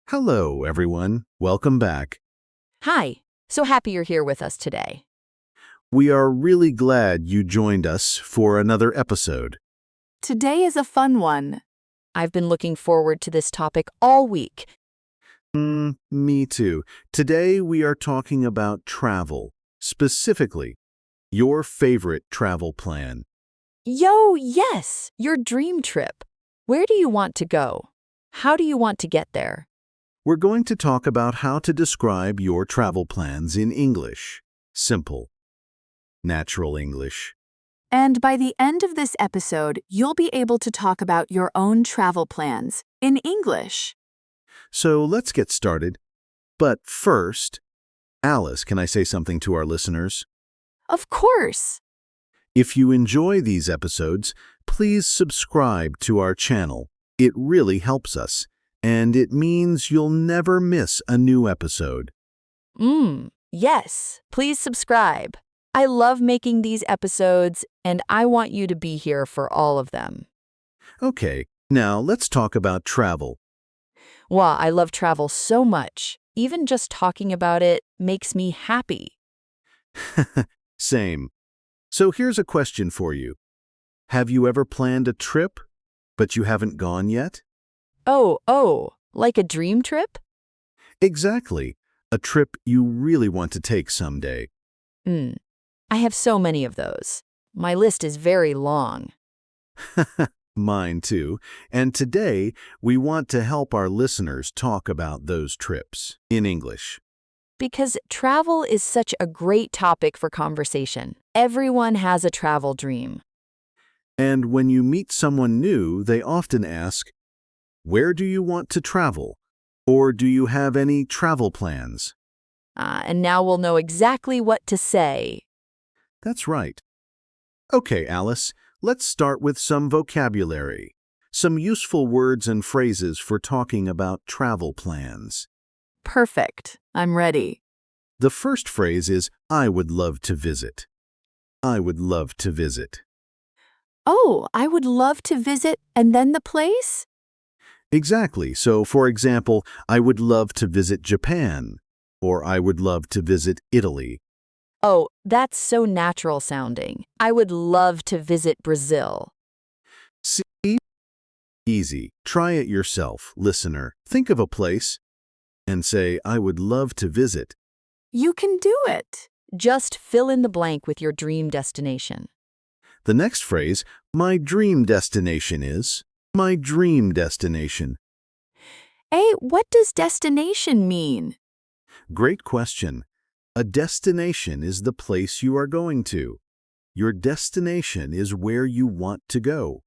Hello, everyone. Welcome back. Hi, so happy you're here with us today. We are really glad you joined us for another episode. Today is a fun one. I've been looking forward to this topic all week. Me too. Today we are talking about travel, specifically your favorite travel plan. Yes, your dream trip. Where do you want to go? How do you want to get there? We're going to talk about how to describe your travel plans in English. Simple, natural English. And by the end of this episode, you'll be able to talk about your own travel plans in English. So let's get started. But first, Alice, can I say something to our listeners? Of course. If you enjoy these episodes, please subscribe to our channel. It really helps us, and it means you'll never miss a new episode. Yes, please subscribe. I love making these episodes, and I want you to be here for all of them. Okay, now let's talk about travel. Wow, I love travel so much. Even just talking about it makes me happy. Same. So here's a question for you. Have you ever planned a trip, but you haven't gone yet? Oh, like a dream trip? Exactly. A trip you really want to take someday. I have so many of those. My list is very long. Mine too. And today, we want to help our listeners talk about those trips in English. Because travel is such a great topic for conversation. Everyone has a travel dream. And when you meet someone new, they often ask, "Where do you want to travel?" Or do you have any travel plans? And now we'll know exactly what to say. That's right. Okay, Alice, let's start with some vocabulary. Some useful words and phrases for talking about travel plans. Perfect. I'm ready. The first phrase is, I would love to visit. I would love to visit. Oh, I would love to visit, and then the place? Exactly. So, for example, I would love to visit Japan, or I would love to visit Italy. Oh, that's so natural sounding. I would love to visit Brazil. See? Easy. Try it yourself, listener. Think of a place and say, I would love to visit. You can do it. Just fill in the blank with your dream destination. The next phrase, my dream destination is, my dream destination. What does destination mean? Great question. A destination is the place you are going to. Your destination is where you want to go.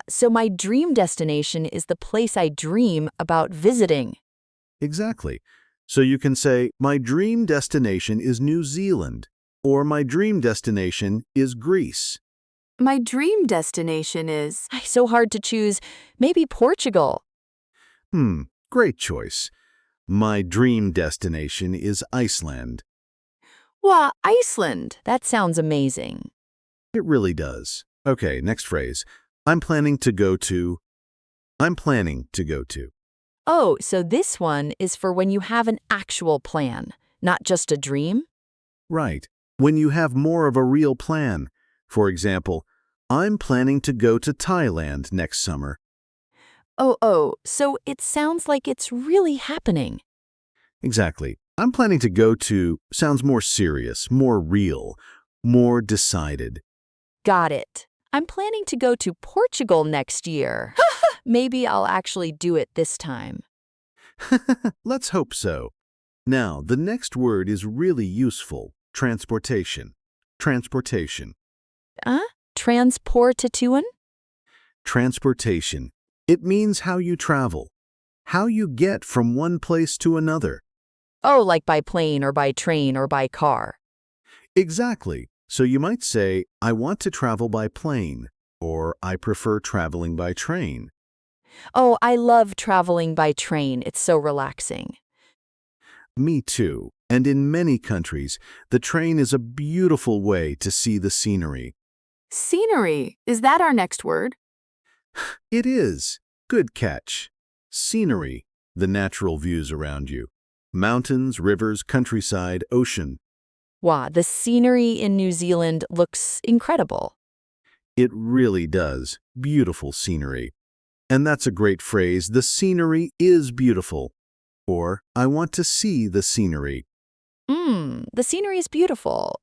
So my dream destination is the place I dream about visiting. Exactly. So you can say, my dream destination is New Zealand, or my dream destination is Greece. My dream destination is... So hard to choose. Maybe Portugal. Great choice. My dream destination is Iceland. Wow, Iceland. That sounds amazing. It really does. Okay, next phrase. I'm planning to go to. I'm planning to go to. Oh, so this one is for when you have an actual plan, not just a dream? Right. When you have more of a real plan. For example, I'm planning to go to Thailand next summer. So it sounds like it's really happening. Exactly. I'm planning to go to sounds more serious, more real, more decided. Got it. I'm planning to go to Portugal next year. Maybe I'll actually do it this time. Let's hope so. Now, the next word is really useful. Transportation. Transportation. Transportation? Transportation. It means how you travel, how you get from one place to another. Oh, like by plane or by train or by car. Exactly. So you might say, I want to travel by plane, or I prefer traveling by train. Oh, I love traveling by train. It's so relaxing. Me too. And in many countries, the train is a beautiful way to see the scenery. Scenery. Is that our next word? It is. Good catch. Scenery. the natural views around you. Mountains, rivers, countryside, ocean. Wow, the scenery in New Zealand looks incredible. It really does. Beautiful scenery. And that's a great phrase. The scenery is beautiful. Or, I want to see the scenery. The scenery is beautiful.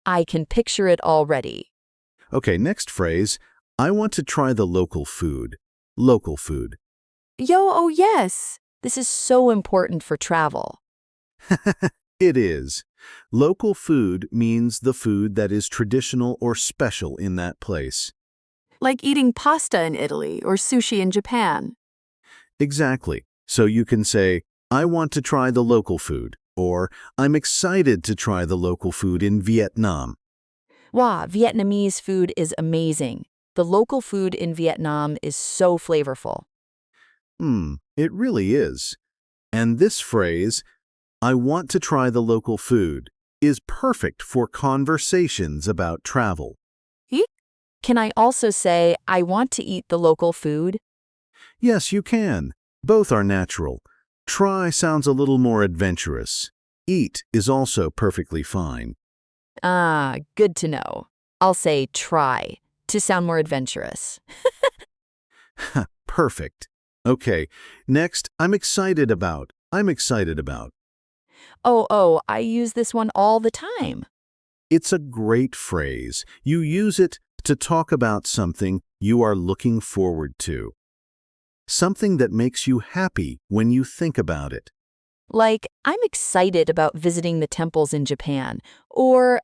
I can picture it already. Okay, next phrase. I want to try the local food. Local food. Yo, oh yes. This is so important for travel. It is. Local food means the food that is traditional or special in that place. Like eating pasta in Italy or sushi in Japan. Exactly. So you can say, I want to try the local food, or I'm excited to try the local food in Vietnam. Wow, Vietnamese food is amazing. The local food in Vietnam is so flavorful. It really is. And this phrase, I want to try the local food, is perfect for conversations about travel. Can I also say, I want to eat the local food? Yes, you can. Both are natural. Try sounds a little more adventurous. Eat is also perfectly fine. Ah, good to know. I'll say try to sound more adventurous. Perfect. Okay, next, I'm excited about. I'm excited about. Oh, I use this one all the time. It's a great phrase. You use it to talk about something you are looking forward to. Something that makes you happy when you think about it. Like, I'm excited about visiting the temples in Japan, or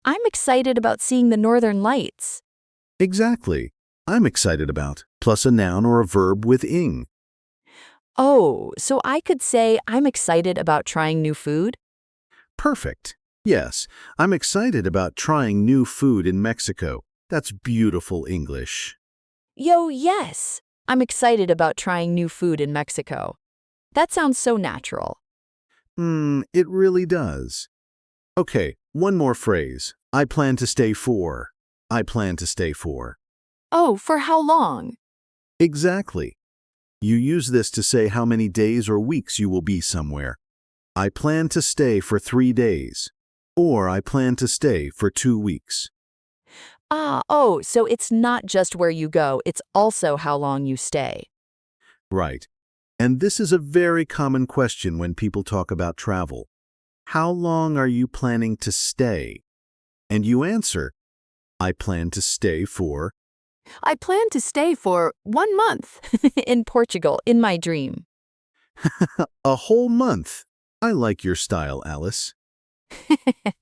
I'm excited about seeing the northern lights. Exactly. I'm excited about, plus a noun or a verb with ing. Oh, so I could say I'm excited about trying new food? Perfect. Yes, I'm excited about trying new food in Mexico. That's beautiful English. Yo, yes. I'm excited about trying new food in Mexico. That sounds so natural. It really does. Okay, one more phrase. I plan to stay for. I plan to stay for. Oh, for how long? Exactly. You use this to say how many days or weeks you will be somewhere. I plan to stay for 3 days. Or I plan to stay for 2 weeks. So it's not just where you go, it's also how long you stay. Right. And this is a very common question when people talk about travel. How long are you planning to stay? And you answer, I plan to stay for. I plan to stay for 1 month. In Portugal, in my dream. A whole month. I like your style, Alice.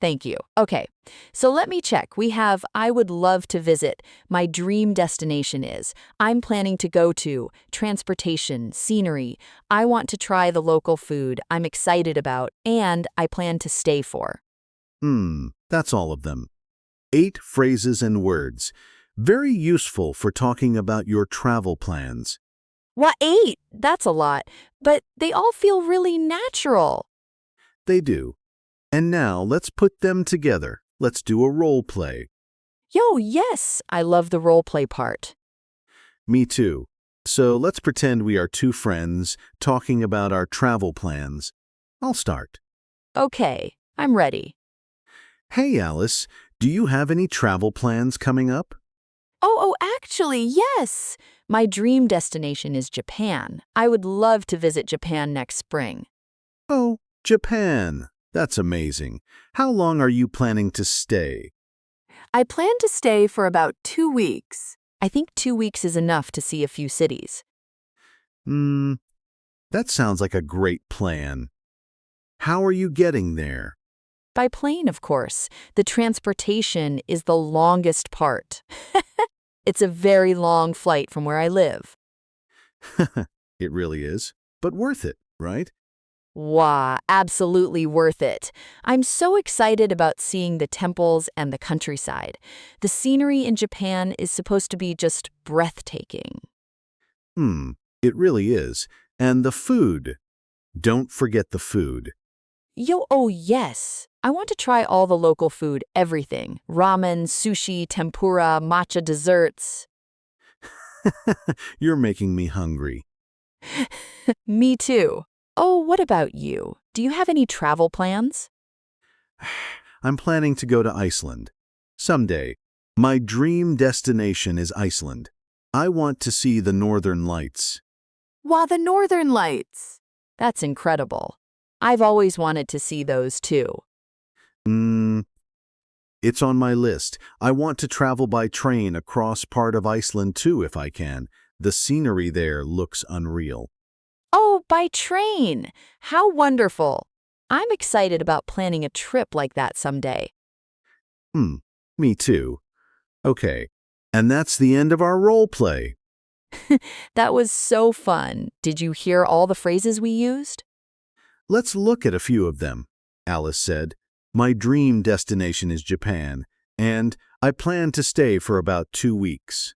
Thank you. Okay, so let me check. We have I would love to visit. My dream destination is. I'm planning to go to. Transportation, scenery. I want to try the local food I'm excited about. And I plan to stay for. That's all of them. 8 phrases and words. Very useful for talking about your travel plans. What, 8? That's a lot. But they all feel really natural. They do. And now let's put them together. Let's do a role play. Yo, yes, I love the role play part. Me too. So let's pretend we are 2 friends talking about our travel plans. I'll start. Okay, I'm ready. Hey, Alice, do you have any travel plans coming up? Oh, actually, yes. My dream destination is Japan. I would love to visit Japan next spring. Oh, Japan. That's amazing. How long are you planning to stay? I plan to stay for about 2 weeks. I think 2 weeks is enough to see a few cities. That sounds like a great plan. How are you getting there? By plane, of course. The transportation is the longest part. It's a very long flight from where I live. It really is, but worth it, right? Wow, absolutely worth it. I'm so excited about seeing the temples and the countryside. The scenery in Japan is supposed to be just breathtaking. It really is. And the food. Don't forget the food. Yo, oh yes. I want to try all the local food, everything. Ramen, sushi, tempura, matcha desserts. You're making me hungry. Me too. Oh, what about you? Do you have any travel plans? I'm planning to go to Iceland. Someday. My dream destination is Iceland. I want to see the northern lights. Wow, the Northern Lights. That's incredible. I've always wanted to see those too. Mm, it's on my list. I want to travel by train across part of Iceland too if I can. The scenery there looks unreal. Oh, by train! How wonderful! I'm excited about planning a trip like that someday. Hmm, me too. Okay, and that's the end of our role play. That was so fun. Did you hear all the phrases we used? Let's look at a few of them. Alice said, "My dream destination is Japan, and I plan to stay for about 2 weeks."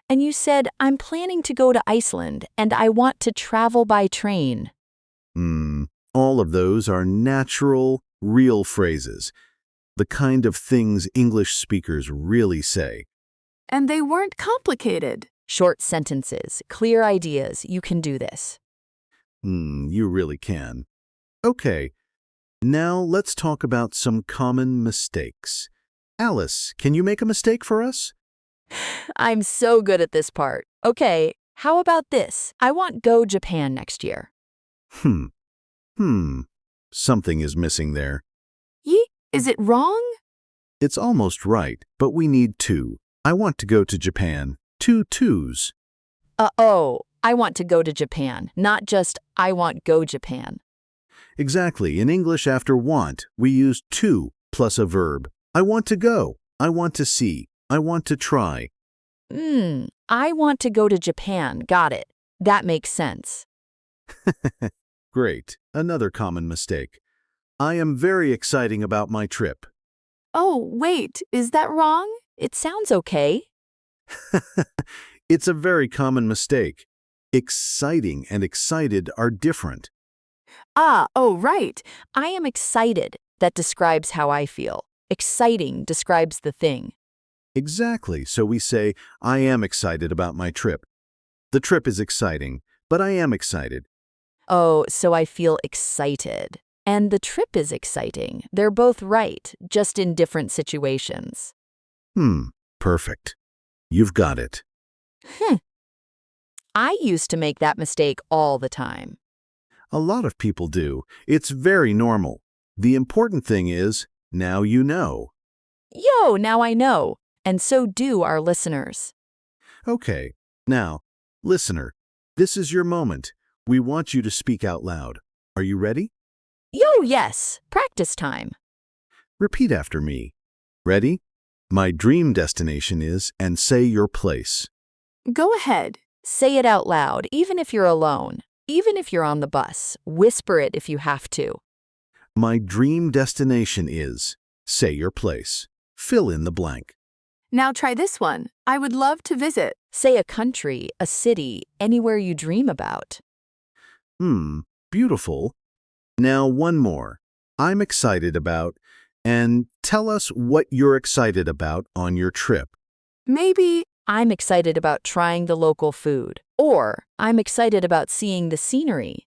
And you said, I'm planning to go to Iceland and I want to travel by train. Hmm, all of those are natural, real phrases, the kind of things English speakers really say. And they weren't complicated. Short sentences, clear ideas, you can do this. You really can. Okay, now let's talk about some common mistakes. Alice, can you make a mistake for us? I'm so good at this part. Okay, how about this? I want go Japan next year. Hmm, something is missing there. Is it wrong? It's almost right, but we need two. I want to go to Japan. 2 twos. Oh, I want to go to Japan, not just I want go Japan. Exactly. In English, after want, we use to plus a verb. I want to go. I want to see. I want to try. I want to go to Japan. Got it. That makes sense. Great. Another common mistake. I am very exciting about my trip. Oh, wait, is that wrong? It sounds okay. It's a very common mistake. Exciting and excited are different. Oh, right. I am excited. That describes how I feel. Exciting describes the thing. Exactly. So we say, I am excited about my trip. The trip is exciting, but I am excited. Oh, so I feel excited. And the trip is exciting. They're both right, just in different situations. Perfect. You've got it. I used to make that mistake all the time. A lot of people do. It's very normal. The important thing is, now you know. Yo, now I know. And so do our listeners. Okay, now, listener, this is your moment. We want you to speak out loud. Are you ready? Yo, yes. Practice time. Repeat after me. Ready? My dream destination is, and say your place. Go ahead. Say it out loud, even if you're alone. Even if you're on the bus. Whisper it if you have to. My dream destination is, say your place. Fill in the blank. Now try this one. I would love to visit. Say a country, a city, anywhere you dream about. Beautiful. Now one more. I'm excited about, and tell us what you're excited about on your trip. Maybe I'm excited about trying the local food. Or, I'm excited about seeing the scenery.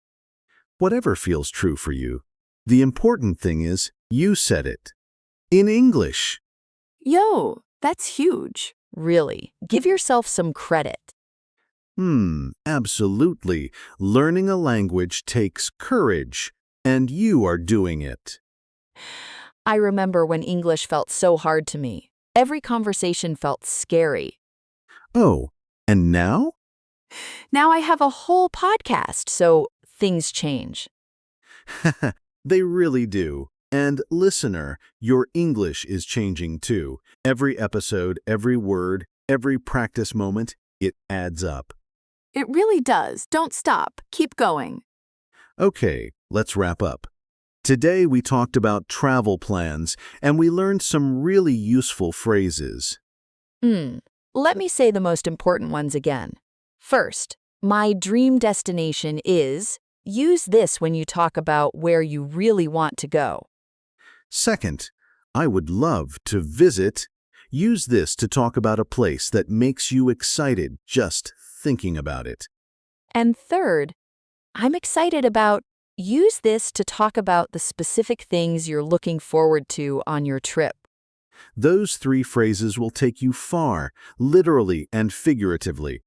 Whatever feels true for you. The important thing is, you said it. In English. Yo, that's huge. Really, give yourself some credit. Absolutely. Learning a language takes courage, and you are doing it. I remember when English felt so hard to me. Every conversation felt scary. Oh, and now? Now I have a whole podcast, so things change. They really do. And listener, your English is changing too. Every episode, every word, every practice moment, it adds up. It really does. Don't stop. Keep going. Okay, let's wrap up. Today we talked about travel plans, and we learned some really useful phrases. Let me say the most important ones again. First, my dream destination is. Use this when you talk about where you really want to go. Second, I would love to visit. Use this to talk about a place that makes you excited just thinking about it. And third, I'm excited about use this to talk about the specific things you're looking forward to on your trip. Those 3 phrases will take you far, literally and figuratively.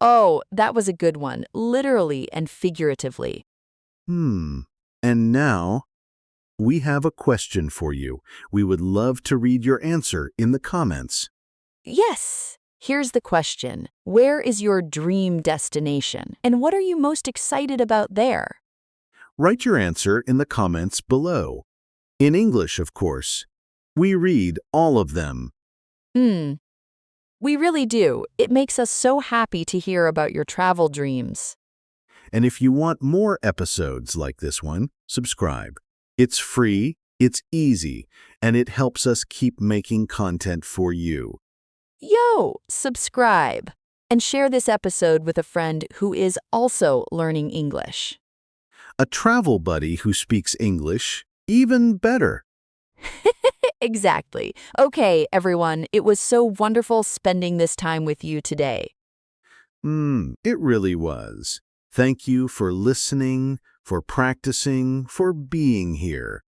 Oh, that was a good one, literally and figuratively. And now, we have a question for you. We would love to read your answer in the comments. Yes. Here's the question. Where is your dream destination? And what are you most excited about there? Write your answer in the comments below. In English, of course. We read all of them. We really do. It makes us so happy to hear about your travel dreams. And if you want more episodes like this one, subscribe. It's free, it's easy, and it helps us keep making content for you. Yo, subscribe and share this episode with a friend who is also learning English. A travel buddy who speaks English, even better. Exactly. Okay, everyone, it was so wonderful spending this time with you today. It really was. Thank you for listening, for practicing, for being here.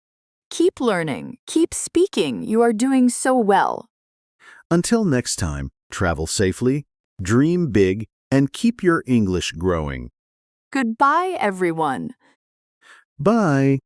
Keep learning, keep speaking. You are doing so well. Until next time, travel safely, dream big, and keep your English growing. Goodbye, everyone. Bye.